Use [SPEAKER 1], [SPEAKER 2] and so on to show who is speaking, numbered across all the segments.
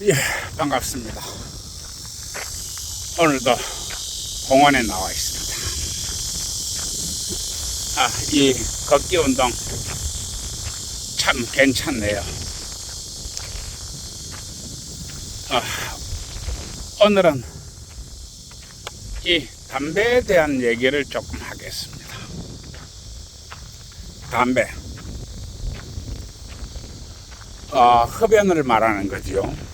[SPEAKER 1] 예, 반갑습니다. 오늘도 공원에 나와 있습니다. 이 걷기 운동 참 괜찮네요. 오늘은 이 담배에 대한 얘기를 조금 하겠습니다. 담배. 흡연을 말하는 거지요.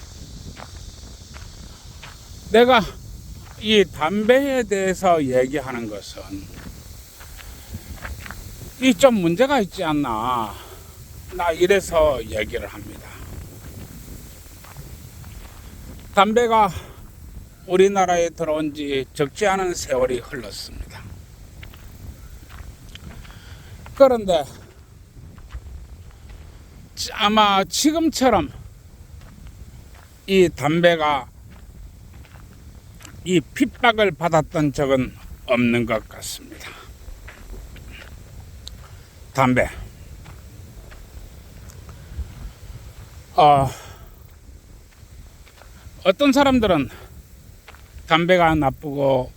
[SPEAKER 1] 내가 이 담배에 대해서 얘기하는 것은 이 좀 문제가 있지 않나, 나 이래서 얘기를 합니다. 담배가 우리나라에 들어온 지 적지 않은 세월이 흘렀습니다. 그런데 아마 지금처럼 이 담배가 이 핍박을 받았던 적은 없는 것 같습니다. 담배. 어떤 사람들은 담배가 나쁘고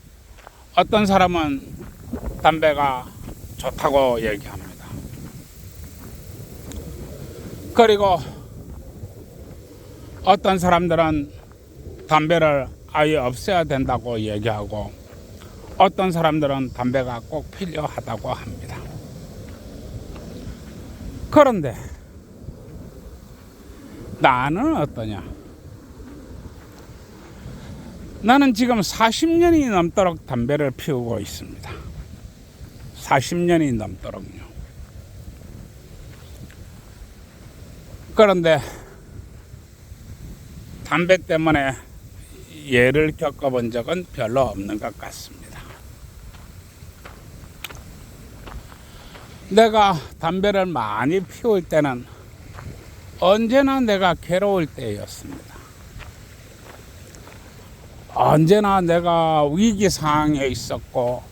[SPEAKER 1] 어떤 사람은 담배가 좋다고 얘기합니다. 그리고 어떤 사람들은 담배를 아예 없애야 된다고 얘기하고 어떤 사람들은 담배가 꼭 필요하다고 합니다. 그런데 나는 어떠냐? 나는 지금 40년이 넘도록 담배를 피우고 있습니다. 40년이 넘도록요. 그런데 담배 때문에 예를 겪어본 적은 별로 없는 것 같습니다. 내가 담배를 많이 피울 때는 언제나 내가 괴로울 때였습니다. 언제나 내가 위기 상황에 있었고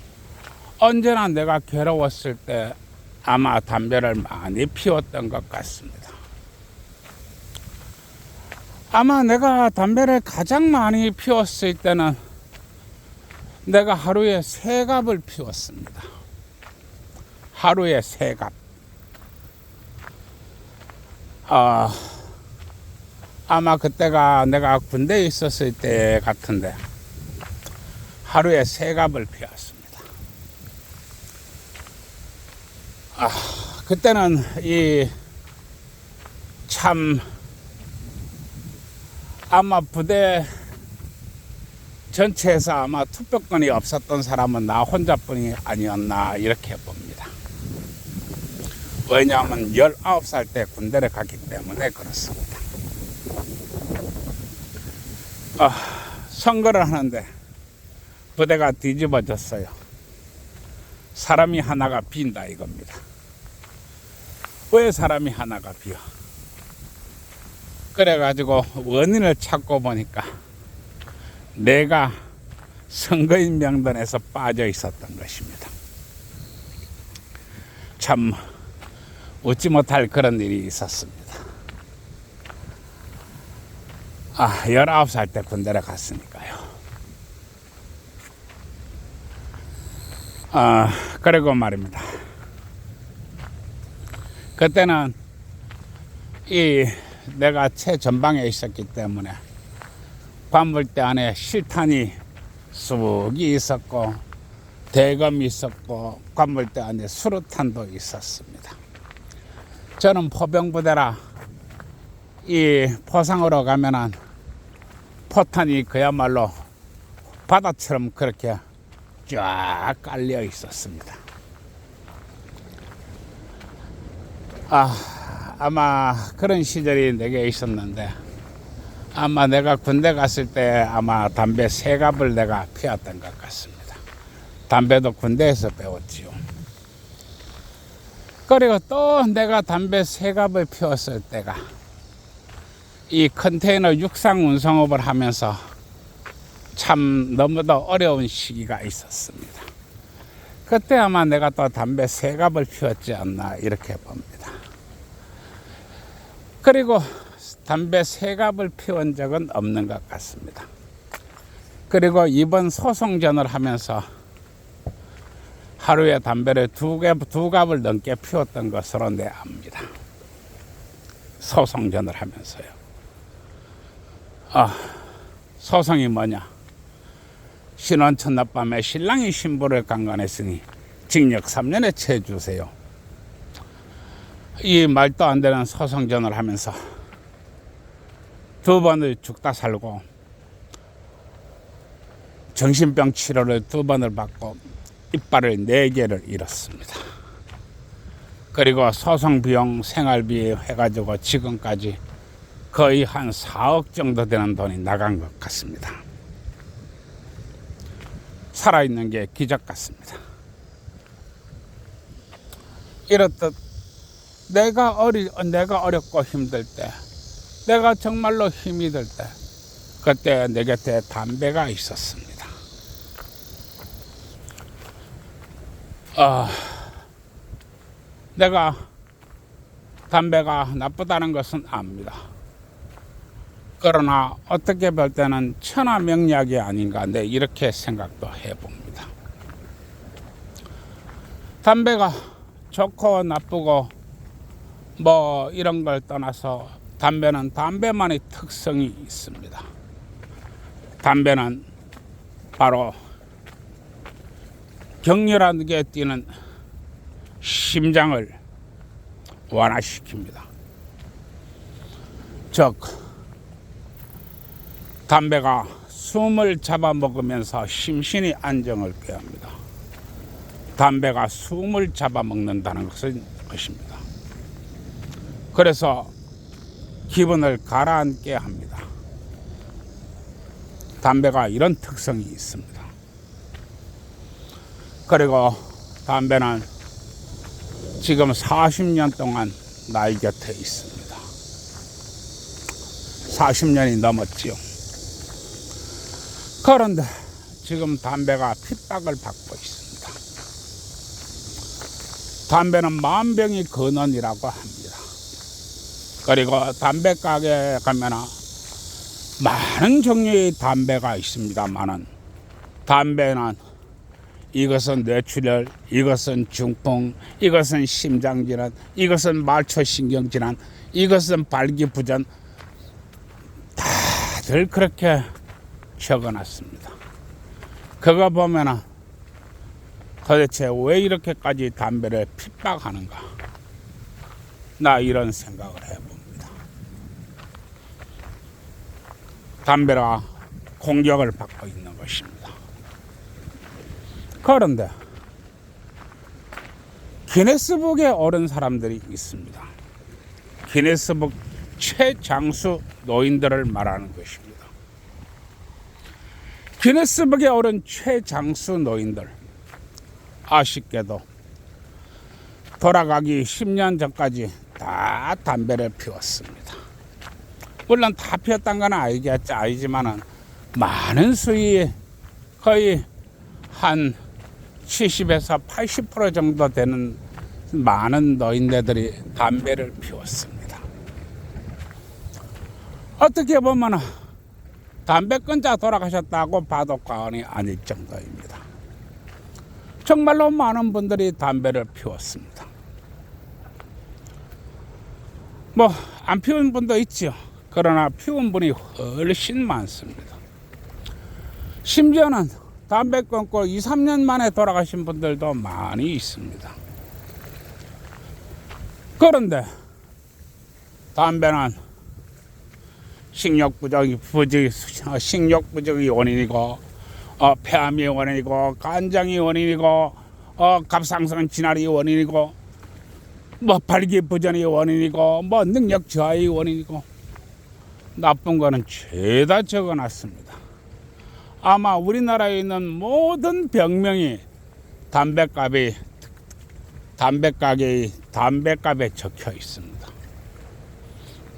[SPEAKER 1] 언제나 내가 괴로웠을 때 아마 담배를 많이 피웠던 것 같습니다. 아마 내가 담배를 가장 많이 피웠을 때는 내가 하루에 3갑을 피웠습니다. 하루에 3갑. 아마 그때가 내가 군대에 있었을 때 같은데 하루에 3갑을 피웠습니다. 그때는 참 아마 부대 전체에서 아마 투표권이 없었던 사람은 나 혼자뿐이 아니었나 이렇게 봅니다. 왜냐하면 19살 때 군대를 갔기 때문에 그렇습니다. 선거를 하는데 부대가 뒤집어졌어요. 사람이 하나가 빈다 이겁니다. 왜 사람이 하나가 비어? 그래가지고 원인을 찾고 보니까 내가 선거인 명단에서 빠져 있었던 것입니다. 참 웃지 못할 그런 일이 있었습니다. 19살 때 군대를 갔으니까요. 그리고 말입니다. 그때는 내가 최전방에 있었기 때문에 관물대 안에 실탄이 쑥이 있었고 대검이 있었고 관물대 안에 수류탄도 있었습니다. 저는 포병부대라 이 포상으로 가면은 포탄이 그야말로 바다처럼 그렇게 쫙 깔려 있었습니다. 아마 그런 시절이 내게 있었는데 아마 내가 군대 갔을 때 아마 담배 3갑을 내가 피웠던 것 같습니다. 담배도 군대에서 배웠지요. 그리고 또 내가 담배 3갑을 피웠을 때가 이 컨테이너 육상 운송업을 하면서 참 너무도 어려운 시기가 있었습니다. 그때 아마 내가 또 담배 3갑을 피웠지 않나 이렇게 봅니다. 그리고 담배 세 갑을 피운 적은 없는 것 같습니다. 그리고 이번 소송전을 하면서 하루에 담배를 두 갑을 넘게 피웠던 것으로 내압니다. 소송전을 하면서요. 소송이 뭐냐? 신혼 첫날밤에 신랑이 신부를 강간했으니 징역 3년에 처해 주세요. 이 말도 안 되는 소송전을 하면서 두 번을 죽다 살고 정신병 치료를 두 번을 받고 이빨을 4개를 잃었습니다. 그리고 소송 비용, 생활비 해가지고 지금까지 거의 한 4억 정도 되는 돈이 나간 것 같습니다. 살아있는 게 기적 같습니다. 이렇듯 내가 어렵고 힘들 때, 내가 정말로 힘이 들 때, 그때 내 곁에 담배가 있었습니다. 내가 담배가 나쁘다는 것은 압니다. 그러나 어떻게 볼 때는 천하명약이 아닌가, 네, 이렇게 생각도 해봅니다. 담배가 좋고 나쁘고 뭐 이런 걸 떠나서 담배는 담배만의 특성이 있습니다. 담배는 바로 격렬하게 뛰는 심장을 완화시킵니다. 즉, 담배가 숨을 잡아먹으면서 심신이 안정을 꾀합니다. 담배가 숨을 잡아먹는다는 것입니다. 그래서 기분을 가라앉게 합니다. 담배가 이런 특성이 있습니다. 그리고 담배는 지금 40년 동안 나의 곁에 있습니다. 40년이 넘었지요. 그런데 지금 담배가 핍박을 받고 있습니다. 담배는 만병이 근원이라고 합니다. 그리고 담배 가게에 가면 많은 종류의 담배가 있습니다만은, 담배는 이것은 뇌출혈, 이것은 중풍, 이것은 심장질환, 이것은 말초신경질환, 이것은 발기부전, 다들 그렇게 적어놨습니다. 그거 보면은 도대체 왜 이렇게까지 담배를 핍박하는가? 나 이런 생각을 해봅니다. 담배가 공격을 받고 있는 것입니다. 그런데 기네스북에 오른 사람들이 있습니다. 기네스북 최장수 노인들을 말하는 것입니다. 기네스북에 오른 최장수 노인들, 아쉽게도 돌아가기 10년 전까지 다 담배를 피웠습니다. 물론 다 피웠다는 건 아니지만은 많은 수위, 거의 한 70에서 80% 정도 되는 많은 노인네들이 담배를 피웠습니다. 어떻게 보면 담배 끊자 돌아가셨다고 봐도 과언이 아닐 정도입니다. 정말로 많은 분들이 담배를 피웠습니다. 뭐 안 피운 분도 있죠. 그러나 피운 분이 훨씬 많습니다. 심지어는 담배 끊고 2, 3년 만에 돌아가신 분들도 많이 있습니다. 그런데 담배는 식욕 부족이 원인이고, 폐암이 원인이고, 간장이 원인이고, 갑상선 질환이 원인이고, 뭐 발기부전이 원인이고, 뭐 능력 저하의 원인이고, 나쁜 거는 죄다 적어놨습니다. 아마 우리나라에 있는 모든 병명이 담배값에 적혀 있습니다.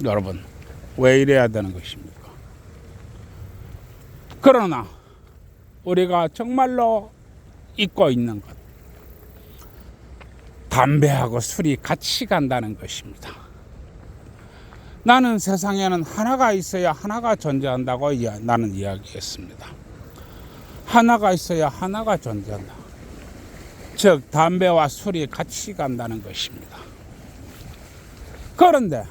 [SPEAKER 1] 여러분, 왜 이래야 되는 것입니까? 그러나 우리가 정말로 잊고 있는 것, 담배하고 술이 같이 간다는 것입니다. 나는 세상에는 하나가 있어야 하나가 존재한다고 나는 이야기했습니다. 하나가 있어야 하나가 존재한다. 즉 담배와 술이 같이 간다는 것입니다. 그런데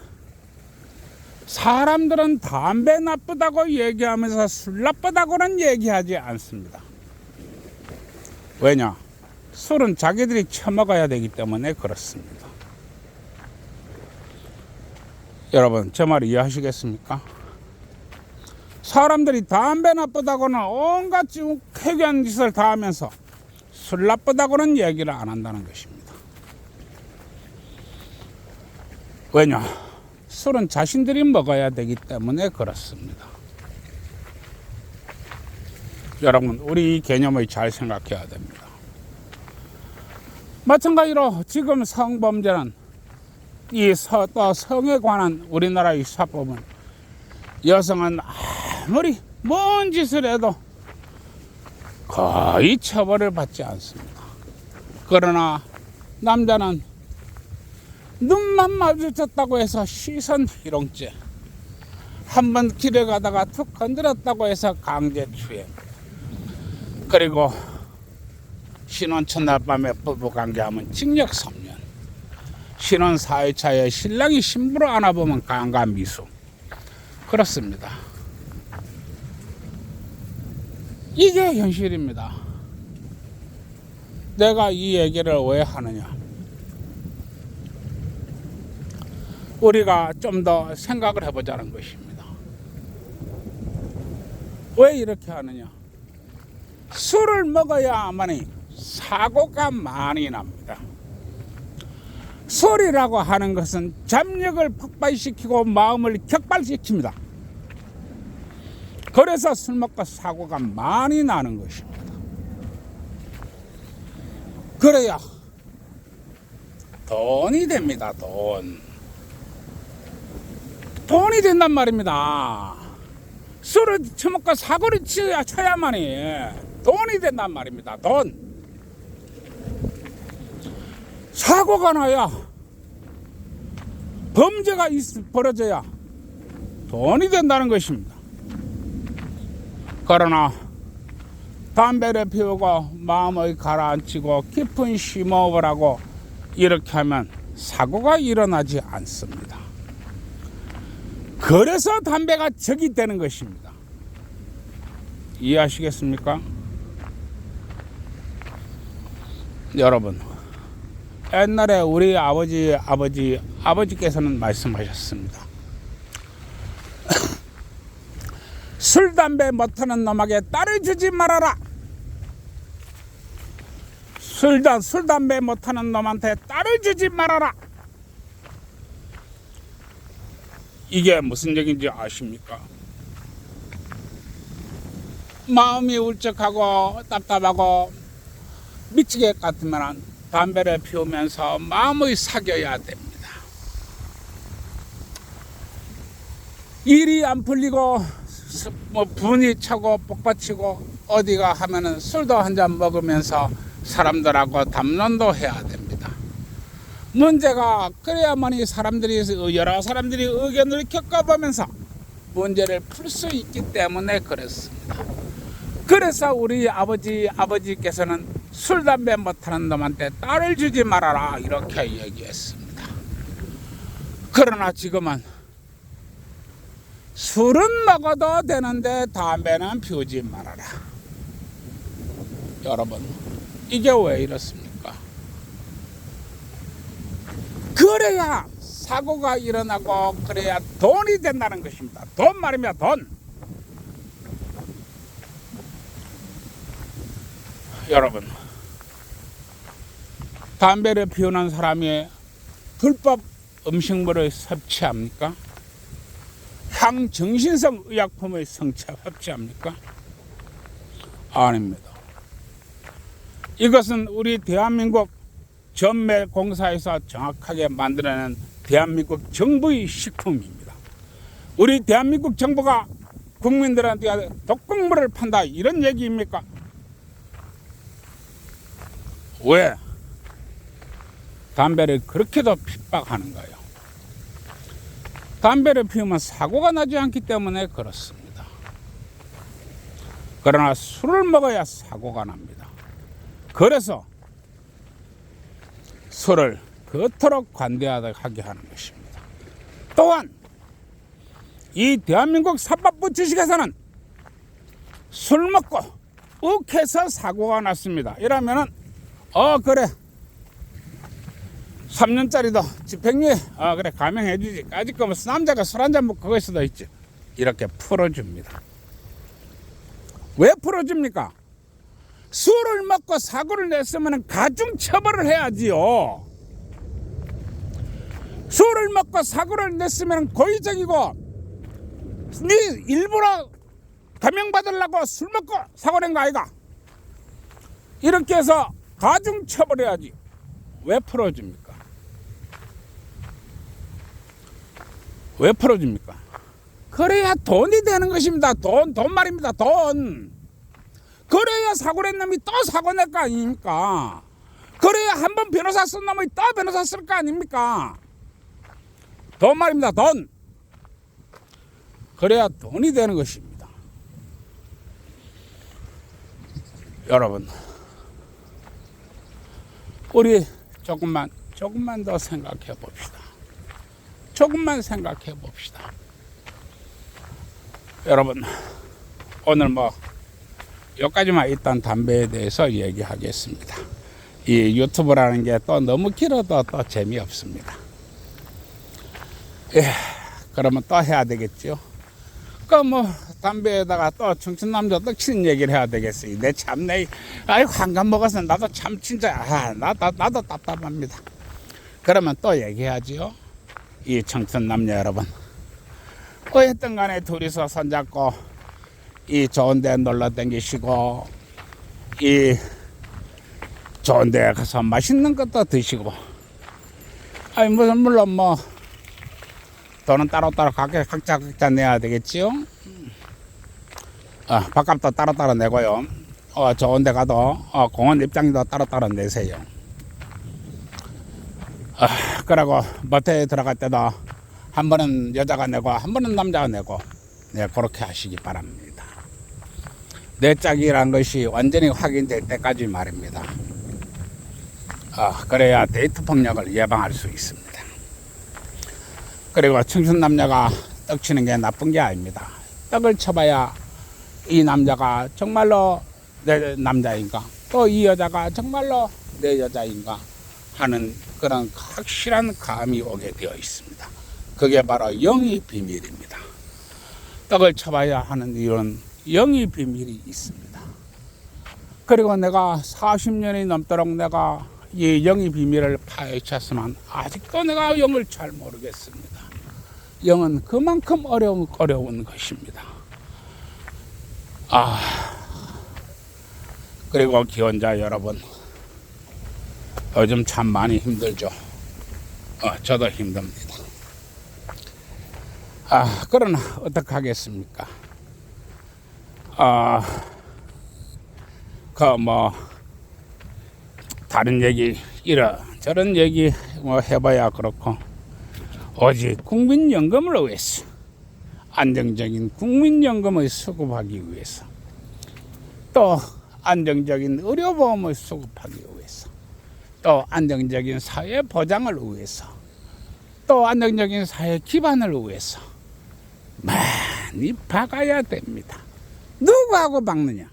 [SPEAKER 1] 사람들은 담배 나쁘다고 얘기하면서 술 나쁘다고는 얘기하지 않습니다. 왜냐? 술은 자기들이 처먹어야 되기 때문에 그렇습니다. 여러분, 제 말 이해하시겠습니까? 사람들이 담배 나쁘다고는 온갖 쾌괴한 짓을 다 하면서 술 나쁘다고는 얘기를 안 한다는 것입니다. 왜냐? 술은 자신들이 먹어야 되기 때문에 그렇습니다. 여러분, 우리 이 개념을 잘 생각해야 됩니다. 마찬가지로 지금 성범죄는 또 성에 관한 우리나라의 사법은 여성은 아무리 뭔 짓을 해도 거의 처벌을 받지 않습니다. 그러나 남자는 눈만 마주쳤다고 해서 시선 희롱죄, 한번 길에 가다가 툭 건드렸다고 해서 강제추행, 그리고 신혼 첫날 밤에 부부관계하면 징역 3년, 신혼 4일차에 신랑이 신부를 안아보면 강간미수. 그렇습니다. 이게 현실입니다. 내가 이 얘기를 왜 하느냐? 우리가 좀 더 생각을 해보자는 것입니다. 왜 이렇게 하느냐? 술을 먹어야만이 사고가 많이 납니다. 술이라고 하는 것은 잡력을 폭발시키고 마음을 격발시킵니다. 그래서 술 먹고 사고가 많이 나는 것입니다. 그래야 돈이 됩니다. 돈이 된단 말입니다. 술을 처먹고 사고를 쳐야만이 돈이 된단 말입니다. 돈. 사고가 나야, 범죄가 벌어져야 돈이 된다는 것입니다. 그러나 담배를 피우고 마음을 가라앉히고 깊은 심호흡을 하고 이렇게 하면 사고가 일어나지 않습니다. 그래서 담배가 적이 되는 것입니다. 이해하시겠습니까? 여러분, 옛날에 우리 아버지께서는 말씀하셨습니다. 술, 담배 못하는 놈에게 딸을 주지 말아라. 술, 담배 못하는 놈한테 딸을 주지 말아라. 이게 무슨 얘기인지 아십니까? 마음이 울적하고 답답하고 미치게 같으면 담배를 피우면서 마음을 사겨야 됩니다. 일이 안 풀리고 분이 차고 복받치고 어디가 하면은 술도 한잔 먹으면서 사람들하고 담론도 해야 됩니다. 문제가 그래야만이 여러 사람들이 의견을 겪어보면서 문제를 풀 수 있기 때문에 그렇습니다. 그래서 우리 아버지께서는 술, 담배 못하는 놈한테 딸을 주지 말아라 이렇게 얘기했습니다. 그러나 지금은 술은 먹어도 되는데 담배는 피우지 말아라. 여러분, 이게 왜 이렇습니까? 그래야 사고가 일어나고 그래야 돈이 된다는 것입니다. 돈 말이면 돈. 여러분, 담배를 피우는 사람이 불법 음식물을 섭취합니까? 향정신성 의약품을 섭취합니까? 아닙니다. 이것은 우리 대한민국 전매공사에서 정확하게 만들어낸 대한민국 정부의 식품입니다. 우리 대한민국 정부가 국민들한테 독극물을 판다 이런 얘기입니까? 왜 담배를 그렇게도 핍박하는가요? 담배를 피우면 사고가 나지 않기 때문에 그렇습니다. 그러나 술을 먹어야 사고가 납니다. 그래서 술을 그토록 관대하게 하는 것입니다. 또한 이 대한민국 사법부 주식에서는 술 먹고 욱해서 사고가 났습니다. 이러면은 그래 3년짜리도 집행유예 그래 감형해주지. 아직 그 남자가 술 한잔 먹고 그럴 수도 있지. 이렇게 풀어줍니다. 왜 풀어줍니까? 술을 먹고 사고를 냈으면 가중처벌을 해야지요. 술을 먹고 사고를 냈으면 고의적이고 네 일부러 감형받으려고 술 먹고 사고 낸 거 아이가? 이렇게 해서 가중처벌해야지. 왜 풀어줍니까? 왜 풀어줍니까? 그래야 돈이 되는 것입니다. 돈 말입니다. 돈. 그래야 사고 낸 놈이 또 사고 낼 거 아닙니까? 그래야 한 번 변호사 쓴 놈이 또 변호사 쓸 거 아닙니까? 돈 말입니다. 돈. 그래야 돈이 되는 것입니다. 여러분, 우리 조금만 더 생각해 봅시다. 조금만 생각해 봅시다. 여러분, 오늘 여기까지만 일단 담배에 대해서 얘기하겠습니다. 이 유튜브라는 게 또 너무 길어도 또 재미없습니다. 그러면 또 해야 되겠죠. 담배에다가 또 청춘남자 떡치는 얘기를 해야 되겠어요. 한갑 먹어서 나도 참 진짜 나도 답답합니다. 그러면 또 얘기하지요. 이 청춘남녀 여러분, 어쨌든 간에 둘이서 손잡고 이 좋은 데 놀러 다니시고 이 좋은 데 가서 맛있는 것도 드시고 물론 돈은 따로따로 각자 내야 되겠지요. 밥값도 따로따로 내고요. 좋은 데 가도 공원 입장료도 따로따로 내세요. 그러고 모텔에 들어갈 때도 한 번은 여자가 내고 한 번은 남자가 내고 그렇게 하시기 바랍니다. 내 짝이란 것이 완전히 확인될 때까지 말입니다. 그래야 데이트 폭력을 예방할 수 있습니다. 그리고 청춘 남녀가 떡 치는 게 나쁜 게 아닙니다. 떡을 쳐봐야 이 남자가 정말로 내 남자인가, 또 이 여자가 정말로 내 여자인가 하는 그런 확실한 감이 오게 되어 있습니다. 그게 바로 영의 비밀입니다. 떡을 쳐봐야 하는 이유는 영의 비밀이 있습니다. 그리고 내가 40년이 넘도록 내가 이 영의 비밀을 파헤쳤지만 아직도 내가 영을 잘 모르겠습니다. 영은 그만큼 어려운 것입니다. 그리고 기혼자 여러분, 요즘 참 많이 힘들죠. 저도 힘듭니다. 그러나 어떡하겠습니까? 다른 얘기 이런저런 얘기 해봐야 그렇고, 오직 국민연금을 위해서, 안정적인 국민연금을 수급하기 위해서, 또 안정적인 의료보험을 수급하기 위해서, 또 안정적인 사회 보장을 위해서, 또 안정적인 사회 기반을 위해서 많이 박아야 됩니다. 누구하고 박느냐?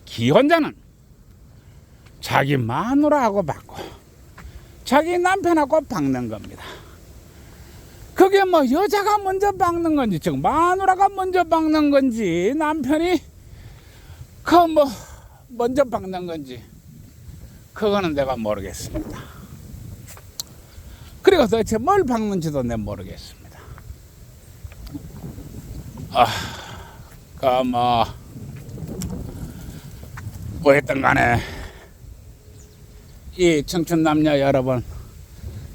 [SPEAKER 1] 기혼자는 자기 마누라하고 박고 자기 남편하고 박는 겁니다. 그게 여자가 먼저 박는 건지, 즉 마누라가 먼저 박는 건지, 남편이 먼저 박는 건지, 그거는 내가 모르겠습니다. 그리고 도대체 뭘 박는지도 내가 모르겠습니다. 뭐했든 간에 이 청춘 남녀 여러분,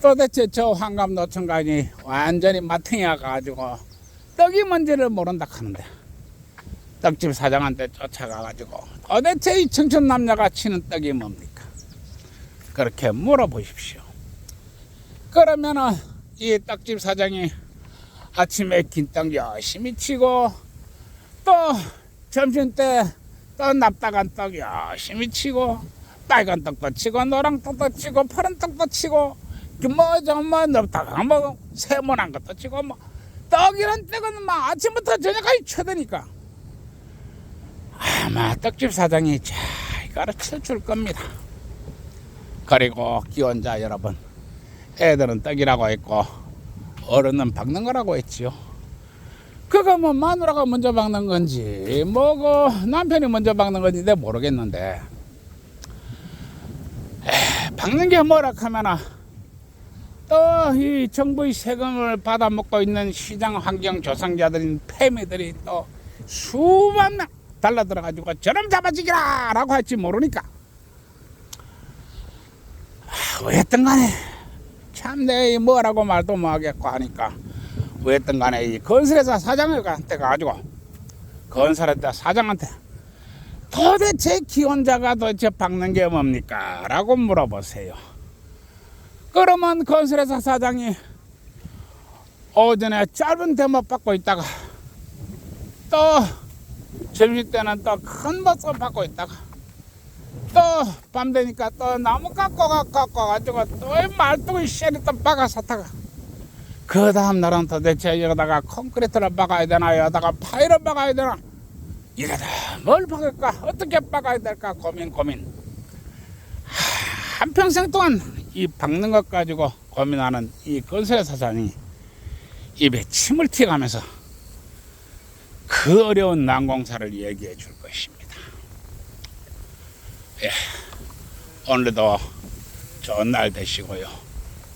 [SPEAKER 1] 도대체 저 환갑노천간이 완전히 마탱이가 가지고 떡이 뭔지를 모른다 하는데, 떡집 사장한테 쫓아가가지고 도대체 이 청춘 남녀가 치는 떡이 뭡니까? 그렇게 물어보십시오. 그러면은 이 떡집 사장이 아침에 긴떡 열심히 치고 또 점심때 또 납작한 떡 열심히 치고 빨간 떡도 치고 노란 떡도 치고 파란 떡도 치고 뭐좀뭐 넓다가 뭐 세모난 것도 치고 뭐 떡이란 떡은 막 아침부터 저녁까지 쳐드니까 아마 떡집 사장이 잘 가르쳐 줄 겁니다. 그리고 기혼자 여러분, 애들은 떡이라고 했고 어른은 박는 거라고 했지요. 그거 뭐 마누라가 먼저 박는 건지 뭐고 남편이 먼저 박는 건지 내가 모르겠는데 박는 게 뭐라 하면은 또 이 정부의 세금을 받아먹고 있는 시장 환경 조성자들인 패미들이 또 수만 명 달라들어가지고 저놈 잡아주기라 라고 할지 모르니까 왜였든 간에 참 내 뭐라고 말도 못하겠고 하니까 왜였든 간에 이 건설회사 사장한테 가가지고 건설회사 사장한테 도대체 기혼자가 도대체 박는 게 뭡니까? 라고 물어보세요. 그러면 건설회사 사장이 오전에 짧은 대못 받고 있다가 또 점심때는 또 큰 모습 받고 있다가 또 밤 되니까 또 나무 깎고 가지고 또 말뚝을 쉐리 또 박아서 그 다음 날은 도대체 여기다가 콘크리트를 박아야 되나 여기다가 파이를 박아야 되나 이러다 뭘 박을까 어떻게 박아야 될까 고민 한평생 동안 이 박는 것 가지고 고민하는 이 건설회사 사장이 입에 침을 튀가면서 그 어려운 난공사를 얘기해 줄 것입니다. 예, 오늘도 좋은 날 되시고요.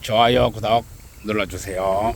[SPEAKER 1] 좋아요, 구독 눌러주세요.